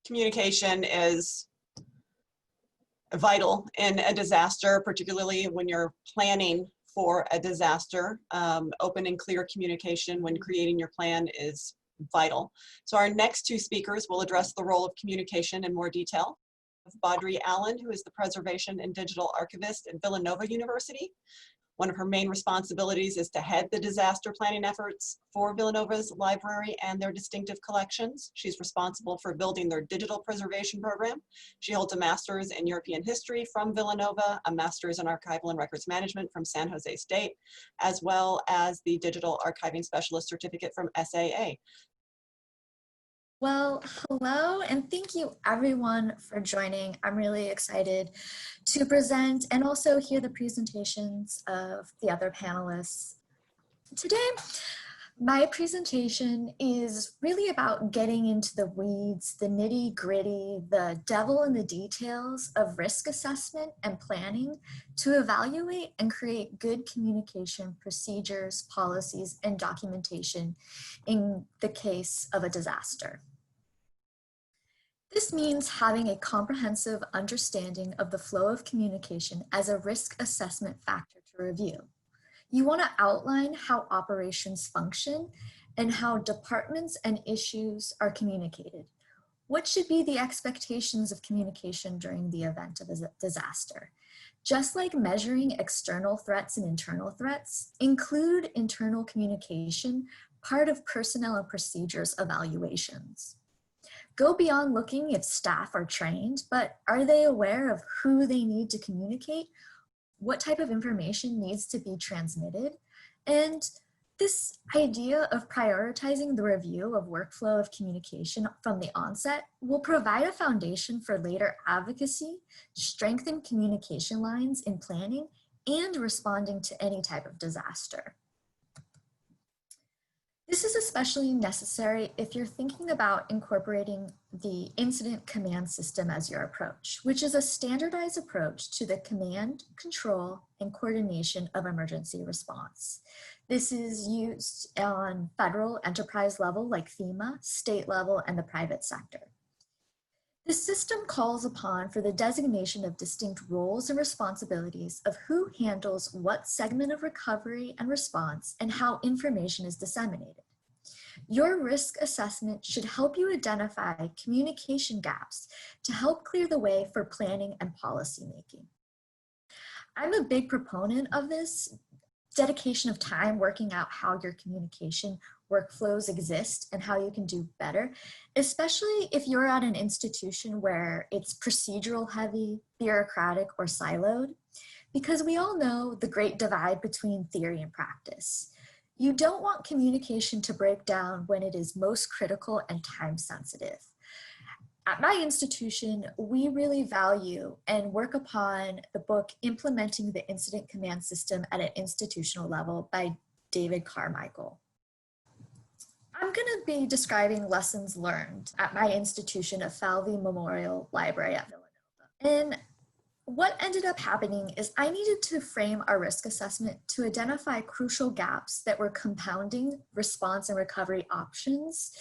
Communication is vital in a disaster, particularly when you're planning for a disaster. Open and clear communication when creating your plan is vital. So our next two speakers will address the role of communication in more detail. Beaudry Allen, who is the Preservation and Digital Archivist at Villanova University. One of her main responsibilities is to head the disaster planning efforts for Villanova's library and their distinctive collections. She's responsible for building their digital preservation program. She holds a master's in European history from Villanova, a master's in archival and records management from San Jose State, as well as the digital archiving specialist certificate from SAA. Well, hello, and thank you everyone for joining. I'm really excited to present and also hear the presentations of the other panelists. Today, my presentation is really about getting into the weeds, the nitty-gritty, the devil in the details of risk assessment and planning to evaluate and create good communication procedures, policies, and documentation in the case of a disaster. This means having a comprehensive understanding of the flow of communication as a risk assessment factor to review. You want to outline how operations function and how departments and issues are communicated. What should be the expectations of communication during the event of a disaster? Just like measuring external threats and internal threats, include internal communication part of personnel and procedures evaluations. Go beyond looking if staff are trained, but are they aware of who they need to communicate? What type of information needs to be transmitted? And this idea of prioritizing the review of workflow of communication from the onset will provide a foundation for later advocacy, strengthen communication lines in planning, and responding to any type of disaster. This is especially necessary if you're thinking about incorporating the incident command system as your approach, which is a standardized approach to the command, control, and coordination of emergency response. This is used on federal enterprise level like FEMA, state level, and the private sector. The system calls upon for the designation of distinct roles and responsibilities of who handles what segment of recovery and response and how information is disseminated. Your risk assessment should help you identify communication gaps to help clear the way for planning and policy making. I'm a big proponent of this dedication of time working out how your communication workflows exist and how you can do better, especially if you're at an institution where it's procedural heavy, bureaucratic, or siloed, because we all know the great divide between theory and practice. You don't want communication to break down when it is most critical and time sensitive. At my institution, we really value and work upon the book Implementing the Incident Command System at an Institutional Level by David Carmichael. I'm going to be describing lessons learned at my institution of Falvey Memorial Library at Villanova. And what ended up happening is I needed to frame our risk assessment to identify crucial gaps that were compounding response and recovery options.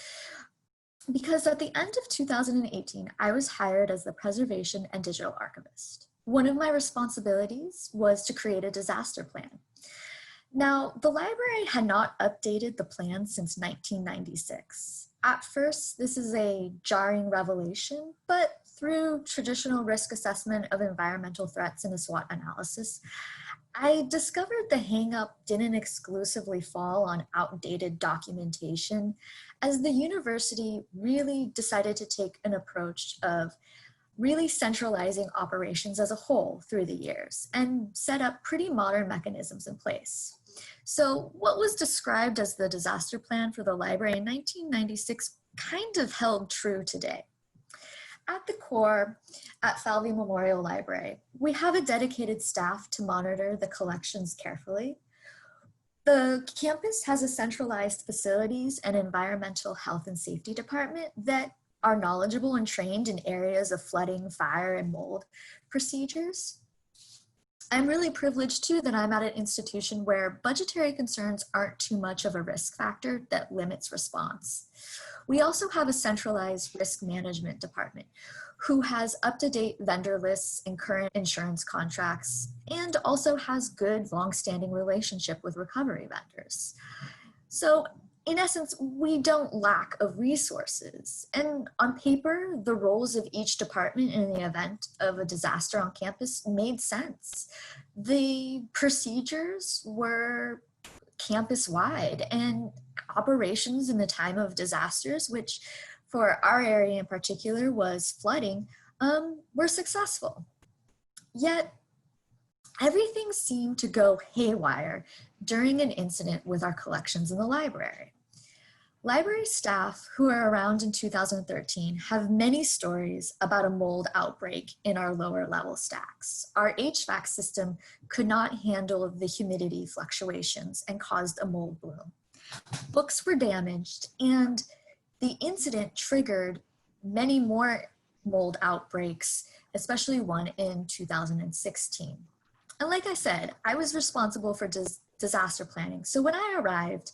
Because at the end of 2018, I was hired as the Preservation and Digital Archivist. One of my responsibilities was to create a disaster plan. Now, the library had not updated the plan since 1996. At first, this is a jarring revelation, but through traditional risk assessment of environmental threats and a SWOT analysis, I discovered the hang-up didn't exclusively fall on outdated documentation, as the university really decided to take an approach of really centralizing operations as a whole through the years and set up pretty modern mechanisms in place. So what was described as the disaster plan for the library in 1996 kind of held true today. At the core, at Falvey Memorial Library, we have a dedicated staff to monitor the collections carefully. The campus has a centralized facilities and environmental health and safety department that are knowledgeable and trained in areas of flooding, fire, and mold procedures. I'm really privileged too that I'm at an institution where budgetary concerns aren't too much of a risk factor that limits response. We also have a centralized risk management department who has up-to-date vendor lists and current insurance contracts, and also has good long-standing relationship with recovery vendors. So in essence, we don't lack of resources. And on paper, the roles of each department in the event of a disaster on campus made sense. The procedures were campus-wide, and operations in the time of disasters, which for our area in particular was flooding, were successful. Yet everything seemed to go haywire during an incident with our collections in the library. Library staff who are around in 2013 have many stories about a mold outbreak in our lower level stacks. Our HVAC system could not handle the humidity fluctuations and caused a mold bloom. Books were damaged, and the incident triggered many more mold outbreaks, especially one in 2016. And like I said, I was responsible for disaster planning. So when I arrived,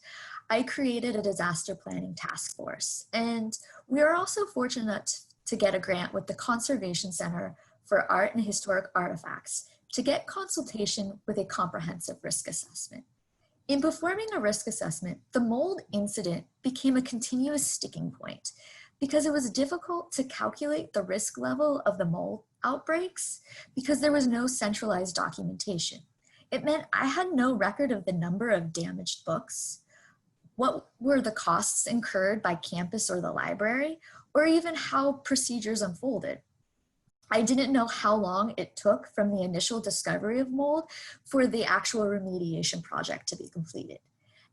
I created a disaster planning task force. And we are also fortunate to get a grant with the Conservation Center for Art and Historic Artifacts to get consultation with a comprehensive risk assessment. In performing a risk assessment, the mold incident became a continuous sticking point because it was difficult to calculate the risk level of the mold outbreaks because there was no centralized documentation. It meant I had no record of the number of damaged books, what were the costs incurred by campus or the library, or even how procedures unfolded. I didn't know how long it took from the initial discovery of mold for the actual remediation project to be completed.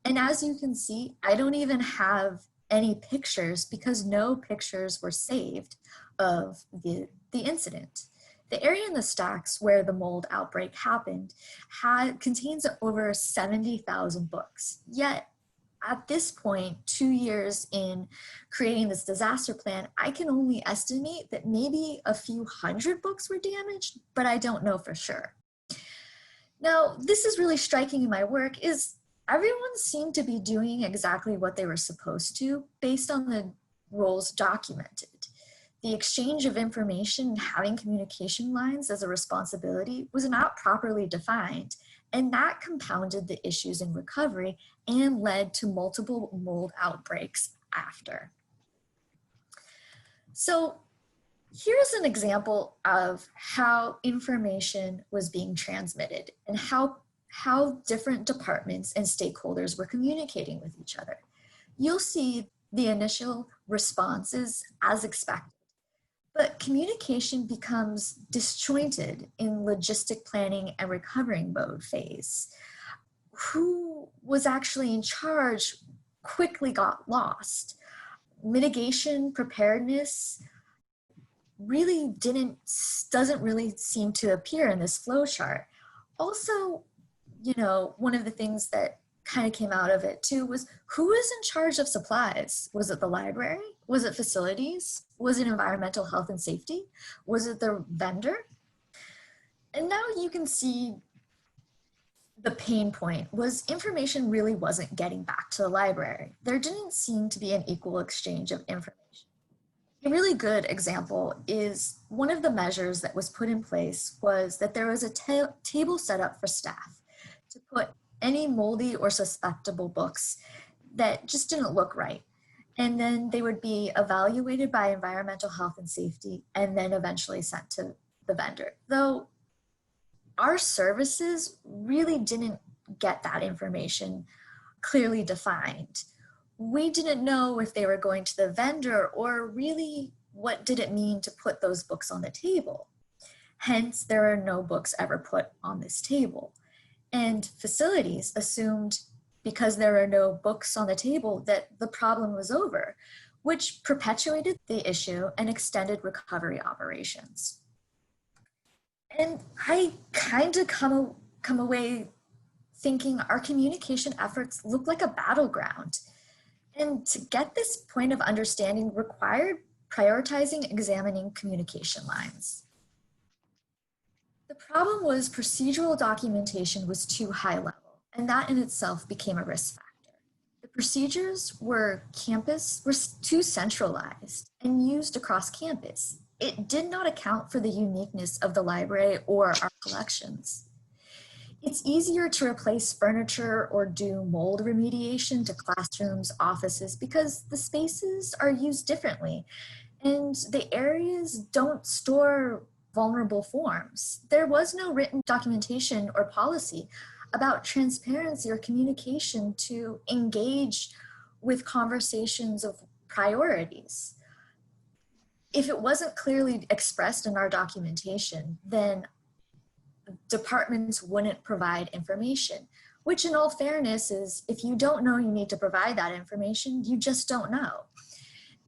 And as you can see, I don't even have any pictures because no pictures were saved of the incident. The area in the stacks where the mold outbreak happened contains over 70,000 books. Yet at this point, 2 years in creating this disaster plan, I can only estimate that maybe a few hundred books were damaged, but I don't know for sure. Now, this is really striking in my work is everyone seemed to be doing exactly what they were supposed to based on the roles documented. The exchange of information and having communication lines as a responsibility was not properly defined, and that compounded the issues in recovery and led to multiple mold outbreaks after. So here's an example of how information was being transmitted and how different departments and stakeholders were communicating with each other. You'll see the initial responses as expected, but communication becomes disjointed in logistic planning and recovering mode phase. Who was actually in charge quickly got lost. Mitigation, preparedness really doesn't really seem to appear in this flow chart. Also, one of the things that kind of came out of it too was who is in charge of supplies? Was it the library? Was it facilities? Was it environmental health and safety? Was it the vendor? And now you can see the pain point was information really wasn't getting back to the library. There didn't seem to be an equal exchange of information. A really good example is one of the measures that was put in place was that there was a table set up for staff to put any moldy or susceptible books that just didn't look right. And then they would be evaluated by environmental health and safety and then eventually sent to the vendor. Though our services really didn't get that information clearly defined. We didn't know if they were going to the vendor or really what did it mean to put those books on the table. Hence, there are no books ever put on this table. And facilities assumed because there are no books on the table that the problem was over, which perpetuated the issue and extended recovery operations. And I kind of come away thinking our communication efforts look like a battleground. And to get this point of understanding required prioritizing, examining communication lines. The problem was procedural documentation was too high level, and that in itself became a risk factor. The procedures were too centralized and used across campus. It did not account for the uniqueness of the library or our collections. It's easier to replace furniture or do mold remediation to classrooms, offices, because the spaces are used differently and the areas don't store vulnerable forms. There was no written documentation or policy about transparency or communication to engage with conversations of priorities. If it wasn't clearly expressed in our documentation, then departments wouldn't provide information, which in all fairness is, if you don't know you need to provide that information, you just don't know.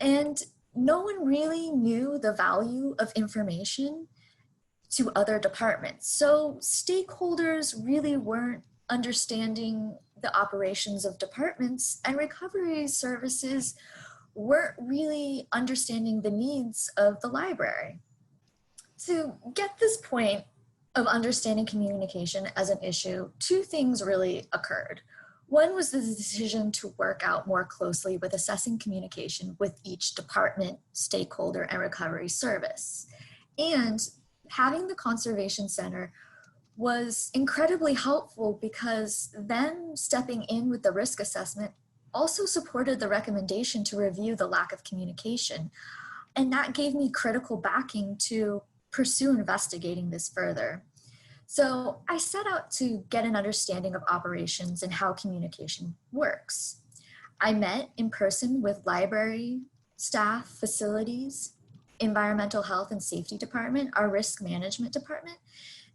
And no one really knew the value of information to other departments. So stakeholders really weren't understanding the operations of departments, and recovery services weren't really understanding the needs of the library. To get this point of understanding communication as an issue, two things really occurred. One was the decision to work out more closely with assessing communication with each department, stakeholder, and recovery service. And having the Conservation Center was incredibly helpful because them stepping in with the risk assessment also supported the recommendation to review the lack of communication. And that gave me critical backing to pursue investigating this further. So I set out to get an understanding of operations and how communication works. I met in person with library staff, facilities, environmental health and safety department, our risk management department.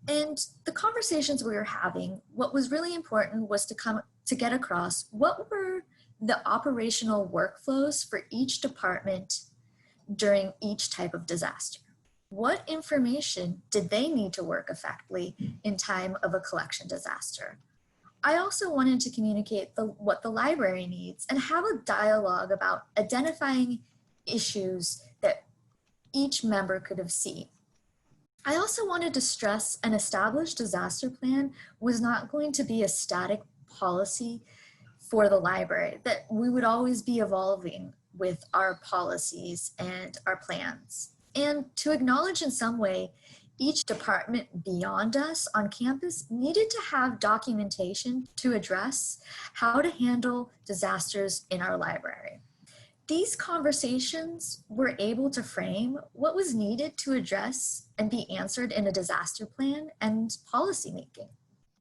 And the conversations we were having, what was really important was to get across what were the operational workflows for each department during each type of disaster. What information did they need to work effectively in time of a collection disaster? I also wanted to communicate what the library needs and have a dialogue about identifying issues that each member could have seen. I also wanted to stress an established disaster plan was not going to be a static policy for the library, that we would always be evolving with our policies and our plans. And to acknowledge in some way, each department beyond us on campus needed to have documentation to address how to handle disasters in our library. These conversations were able to frame what was needed to address and be answered in a disaster plan and policymaking.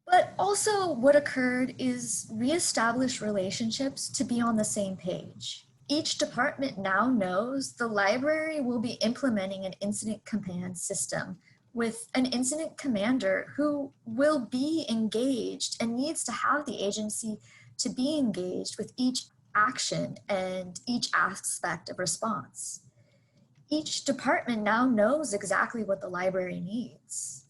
But also what occurred is reestablish relationships to be on the same page. Each department now knows the library will be implementing an incident command system with an incident commander who will be engaged and needs to have the agency to be engaged with each action and each aspect of response. Each department now knows exactly what the library needs.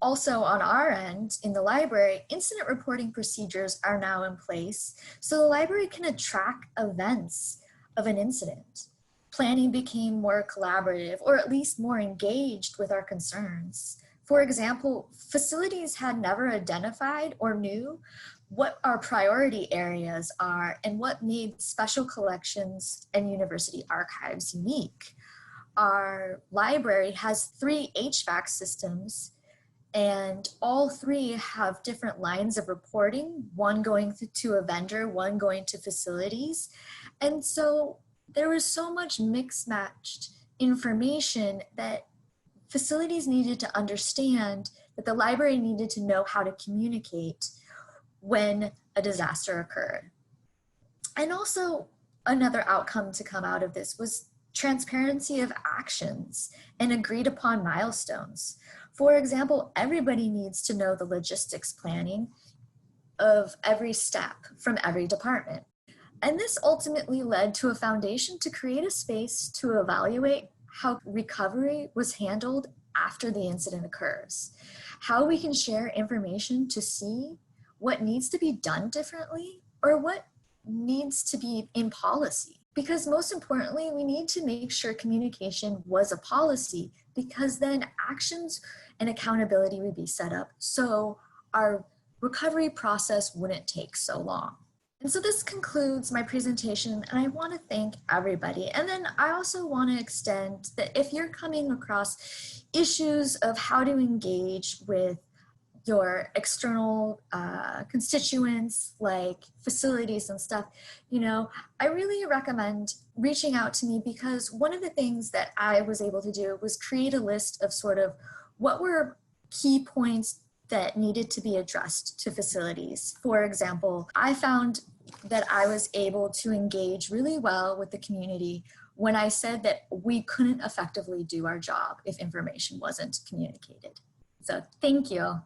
Also on our end, in the library, incident reporting procedures are now in place so the library can track events of an incident. Planning became more collaborative, or at least more engaged with our concerns. For example, facilities had never identified or knew what our priority areas are and what made special collections and university archives unique. Our library has 3 HVAC systems, and all 3 have different lines of reporting, one going to a vendor, one going to facilities. And so there was so much mixed-matched information that facilities needed to understand, that the library needed to know how to communicate when a disaster occurred. And also another outcome to come out of this was transparency of actions and agreed upon milestones. For example, everybody needs to know the logistics planning of every step from every department. And this ultimately led to a foundation to create a space to evaluate how recovery was handled after the incident occurs, how we can share information to see what needs to be done differently or what needs to be in policy. Because most importantly, we need to make sure communication was a policy, because then actions and accountability would be set up so our recovery process wouldn't take so long. And so this concludes my presentation, and I want to thank everybody. And then I also want to extend that if you're coming across issues of how to engage with your external constituents like facilities and stuff, you know, I really recommend reaching out to me, because one of the things that I was able to do was create a list of sort of what were key points that needed to be addressed to facilities. For example, I found that I was able to engage really well with the community when I said that we couldn't effectively do our job if information wasn't communicated. So thank you.